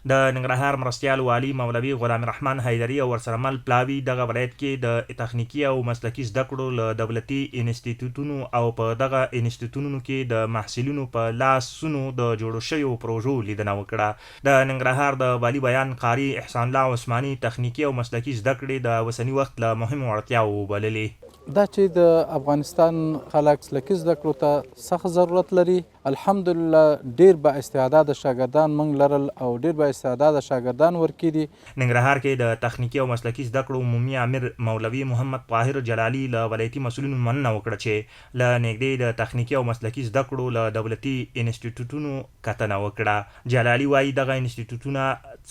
د ننګرهار مرستیال والي مولوي غلام الرحمن حیدري او ورسره مل پلاوي دغه ولایت کې د تخنیکی او مسلکي زده کړو له دولتي انسټیټیوټونو او په دغه انسټیټیوټونو کې د محصلینو په لاسونو د جوړو شویو پروژو لیدنه وکړه. د ننګرهار د والي بیان قاری احسان الله عثماني تخنیکی او مسلکي زده کړې د اوسني وخت له مهمو اړتیاوو وبللې. دا چې د افغانستان خلک مسلکي زده کړو ته سخت ضرورت لري. الحمدلله ډیر با استعداده شاګردان موږ لرل او ډیر با استعداده شاګردان ورکړي. ننګرهار کې د تخنیکی او مسلکي زده کړو عمومي امیر مولوي محمد طاهر جلالي له ولایتي مسؤلینو مننه وکړه چې له نږدې د تخنیکی او مسلکي زده کړو له دولتي انسټیټیوټونو کتنه وکړه. جلالي وایي دغه انسټیټیوټونه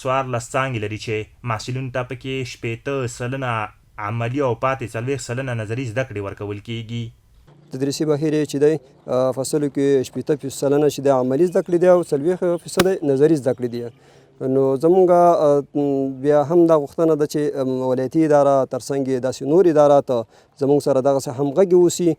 14 څانګې لري چې محصلینو ته پکې 80% عملی او پاتې 40% نظري زده کړې ورکول کیږي. تدریسي بهیر چې دی فصلو کې 80% چې د عملي زده کړې دی او 40% نظري زده کړې دی. نو زمونږ بیا هم دا غوښتنه ده چې ولایتي اداره ترڅنګ داسې نور ادارات زمونږ سره دغسې همغږي اوسي.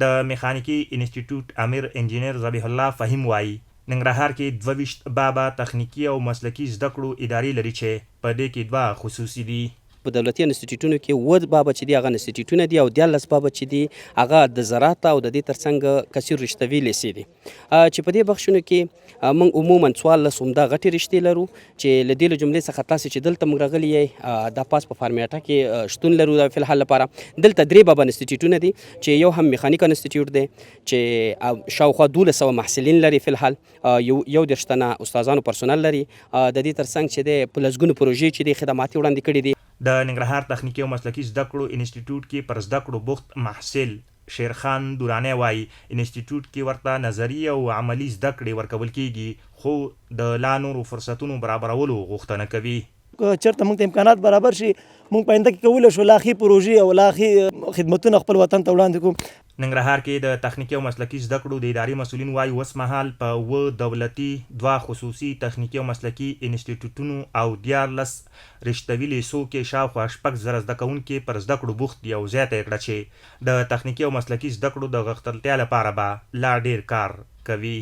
د میخانیکي انسټیټیوټ امیر انجینر ذبیح الله فهیم وایي ننګرهار کې 22 بابا تخنیکی او مسلکي زده کړو ادارې لري چې په دې کې 2 خصوصي دي. په دولتي انسټیټیوټونو کې بابا چې دي هغه انسټیټیوټونه دي او 14 بابا چې دي هغه د زراعت او د دې ترڅنګ کثیر رشتوي لیسې دي چې په دې بخښونو کې موږ عموما 14 عمده غټې رشتې لرو چې له دې جملې څخه تاسو چې دلته موږ راغلي یې د پاس په فارمیټا کې شتون لرو د فلحال لپاره. دلته 3 بابا انسټیټیوټونه دي چې یو هم میخانیک انسټیټیوټ دی چې شاوخوا 1200 محصلین لري فلحال، یو 10 تنه استادانو پرسونل لري. د دې ترڅنګ چې د پلسګونو پروژې چې د خدمات وړاندې کړي دي. د ننګرهار تخنیکی او مسلکي زده کړو انسټیټیوټ کې پر زده کړو بوخت محصل شیرخان دورانی وایي انسټیټیوټ کې ورته نظري او عملی زده کړې ورکول کیږي خو د لا نورو فرصتونو برابرولو غوښتنه کوي. چېرته موږ ته امکانات برابر شي موږ په آینده کې کولی شو لا ښې پروژې او لا ښې خدمتونه خپل وطن ته وړاندې کړو. ننګرهار کې د تخنیکی او مسلکي زده کړو د ادارې مسؤلین وایي اوس مهال په 2 دولتي 2 خصوصي تخنیکی او مسلکي انسټیټیوټونو او 14 رشتوي لیسو کې شاوخوا 6,000 زده کوونکي پر زده کړو بوخت دي او زیاته یې کړه چې د تخنیکی او مسلکي زده کړو د غښتلتیا لپاره به لا ډیر کار کوي.